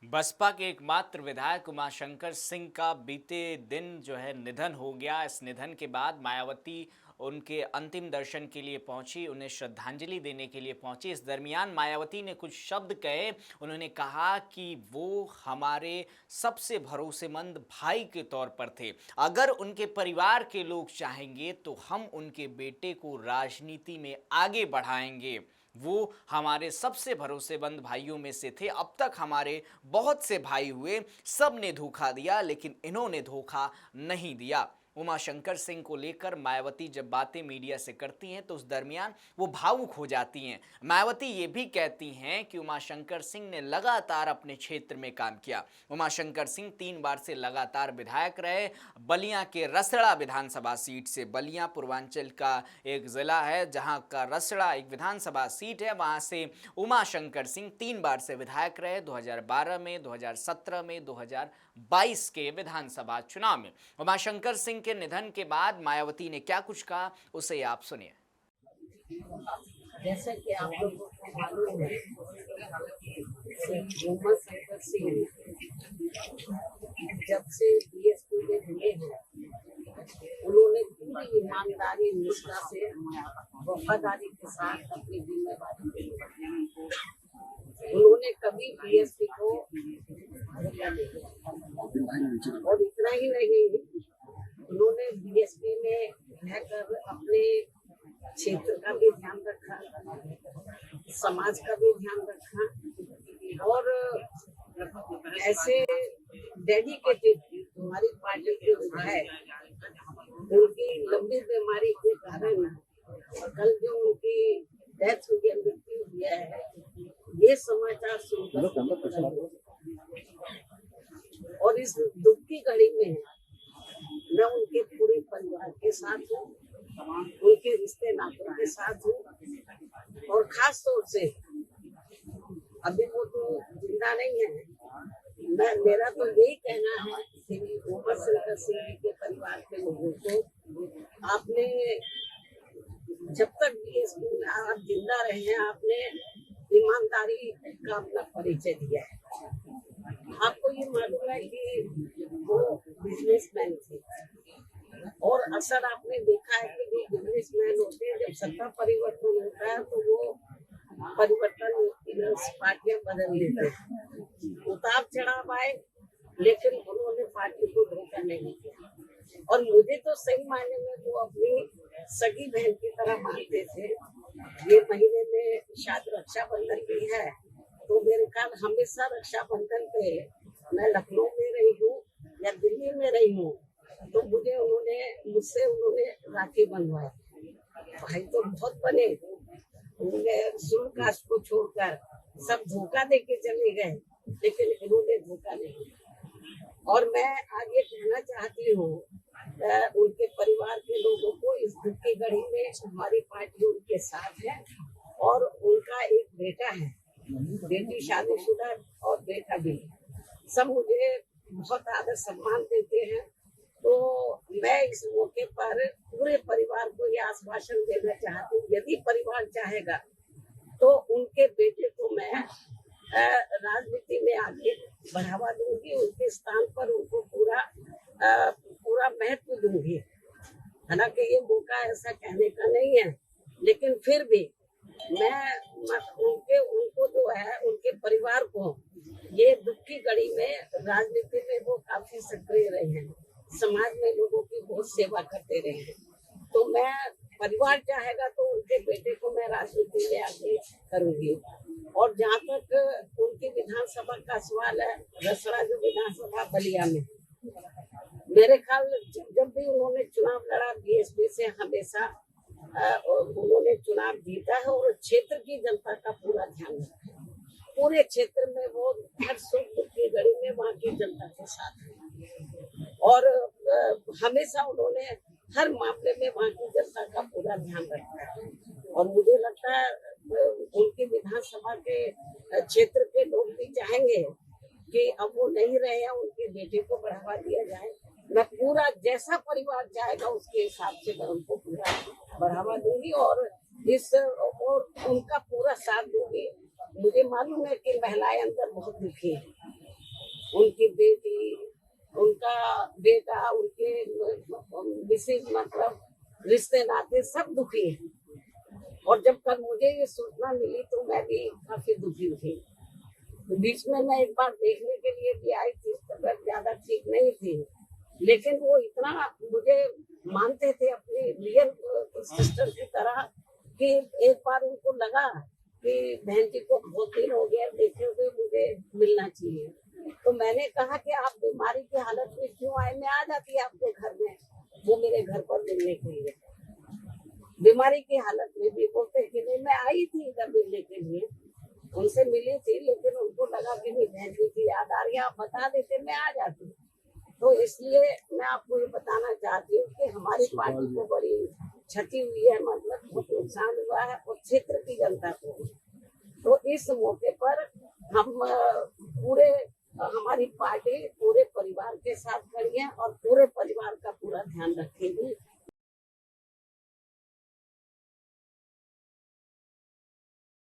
बसपा के एकमात्र विधायक उमाशंकर सिंह का बीते दिन जो है निधन हो गया। इस निधन के बाद मायावती उनके अंतिम दर्शन के लिए पहुंची, उन्हें श्रद्धांजलि देने के लिए पहुंची। इस दरमियान मायावती ने कुछ शब्द कहे। उन्होंने कहा कि वो हमारे सबसे भरोसेमंद भाई के तौर पर थे। अगर उनके परिवार के लोग चाहेंगे तो हम उनके बेटे को राजनीति में आगे बढ़ाएंगे। वो हमारे सबसे भरोसेमंद भाइयों में से थे। अब तक हमारे बहुत से भाई हुए, सब ने धोखा दिया, लेकिन इन्होंने धोखा नहीं दिया। उमाशंकर सिंह को लेकर मायावती जब बातें मीडिया से करती हैं तो उस दरमियान वो भावुक हो जाती हैं। मायावती ये भी कहती हैं कि उमाशंकर सिंह ने लगातार अपने क्षेत्र में काम किया। उमाशंकर सिंह 3 बार से लगातार विधायक रहे। बलिया के रसड़ा विधानसभा सीट से, बलिया पूर्वांचल का एक जिला है जहां का रसड़ा एक विधानसभा सीट है, वहां से उमाशंकर सिंह 3 बार से विधायक रहे, 2012 में, 2017 में, 2022 के विधानसभा चुनाव में। उमाशंकर सिंह के निधन के बाद मायावती ने क्या कुछ कहा, उसे आप सुनिए। जैसा कि आप लोगों को मालूम है, उमाशंकर सिंह जब से बीएसपी में जुड़े हैं, उन्होंने पूरी ईमानदारी, निष्ठा से, वफादारी के साथ अपनी जिम्मेदारी निभाई। उन्होंने कभी बीएसपी को धोखा नहीं दिया। और इतना ही नहीं, उन्होंने बीएसपी में रहकर अपने क्षेत्र का भी ध्यान रखा, समाज का भी ध्यान रखा और ऐसे डेडिकेटेड हमारी पार्टी के विधायक उनकी लंबी बीमारी के कारण कल जो उनकी डेथ हुई है, मृत्यु हुई है, ये समाचार सुनकर और इस दुख की घड़ी में मैं उनके पूरे परिवार के साथ हूँ, उनके रिश्ते नातों के साथ हूँ और खास तौर से अभी वो तो जिंदा नहीं है। मेरा तो यही कहना है कि उमाशंकर सिंह के परिवार के लोगों को, आपने जब तक भी आप जिंदा रहे हैं, आपने ईमानदारी का अपना परिचय दिया है। आपको ये मालूम है कि वो बिजनेसमैन थे और अक्सर आपने देखा है कि जो बिजनेसमैन होते हैं, जब सत्ता परिवर्तन होता है तो वो परिवर्तन पार्टियां बदल लेते हैं। उतार चढ़ाव आए, लेकिन उन्होंने पार्टी को धोखा नहीं किया और मुझे तो सही मायने में वो अपनी सगी बहन की तरह मानते थे। ये महीने में शायद रक्षाबंधन भी है, तो मेरे ख्याल हमेशा रक्षाबंधन पे मैं लखनऊ में रही हूँ या दिल्ली में रही हूँ, तो मुझसे उन्होंने राखी बंधवाई। भाई तो बहुत बने, उन्होंने शुरू कास्ट को छोड़कर सब धोखा दे के चले गए, लेकिन इन्होंने धोखा नहीं दिया। और मैं आगे कहना चाहती हूँ उनके परिवार के लोगों को, इस दुख की घड़ी में हमारी पार्टी उनके साथ है और उनका एक बेटा है, बेटी शादीशुदा और बेटा भी। सब मुझे बहुत आदर सम्मान देते हैं। तो मैं इस मौके पर पूरे परिवार को यह आश्वासन देना चाहती हूँ, यदि परिवार चाहेगा तो उनके बेटे को मैं राजनीति में आगे बढ़ावा दूंगी, उनके स्थान पर उनको पूरा महत्व दूंगी। हालांकि ये मौका ऐसा कहने का नहीं है, लेकिन फिर भी मैं उनको जो है, उनके परिवार को, ये दुख की घड़ी में राजनीति में वो काफी सक्रिय रहे हैं, समाज में लोगों की बहुत सेवा करते रहे हैं। तो मैं, परिवार चाहेगा तो उनके बेटे को मैं राजनीति में आगे करूंगी। और जहाँ तक उनकी विधानसभा का सवाल है, रसड़ा जो विधानसभा बलिया में, मेरे ख्याल जब भी उन्होंने चुनाव लड़ा बीएसपी से, हमेशा उन्होंने चुनाव जीता है और क्षेत्र की जनता का पूरा ध्यान रखा है। पूरे क्षेत्र में वो हर सुख दुख की घड़ी में वहाँ की जनता के साथ है और हमेशा उन्होंने हर मामले में वहाँ की जनता का पूरा ध्यान रखा है। और मुझे लगता है उनकी विधानसभा के क्षेत्र के लोग भी चाहेंगे कि अब वो नहीं रहे हैं, उनके बेटे को बढ़ावा दिया जाए। मैं पूरा, जैसा परिवार चाहेगा उसके हिसाब से मैं उनको पूरा बढ़ावा दूंगी और उनका पूरा साथ दूंगी। मुझे मालूम है कि महिलाएं अंदर बहुत दुखी है उनकी बेटी, उनका बेटा, उनके विशेष मतलब रिश्ते नाते सब दुखी हैं। और जब कल मुझे ये सूचना मिली तो मैं भी काफी दुखी थी। बीच में मैं एक बार देखने के लिए भी आई थी, तबीयत ज्यादा ठीक नहीं थी, लेकिन वो इतना मुझे मानते थे अपनी रियल सिस्टर की तरह कि एक बार उनको लगा कि बहन जी को बहुत दिन हो गया देखे हुए, मुझे मिलना चाहिए। तो मैंने कहा कि आप बीमारी की हालत में क्यों आए, मैं आ जाती आपके घर में। वो मेरे घर पर मिलने के लिए, बीमारी की हालत में भी बोलते कि नहीं मैं आई थी इधर मिलने के लिए, उनसे मिली थी, लेकिन उनको लगा कि नहीं बहन जी की याद आ रही है, आप बता देते मैं आ जाती। तो इसलिए मैं आपको ये बताना चाहती हूँ कि हमारी पार्टी को बड़ी क्षति हुई है, मतलब बहुत नुकसान हुआ है और क्षेत्र की जनता को। तो इस मौके पर हम पूरे हमारी पार्टी पूरे परिवार के साथ खड़ी है और पूरे परिवार का पूरा ध्यान रखेगी।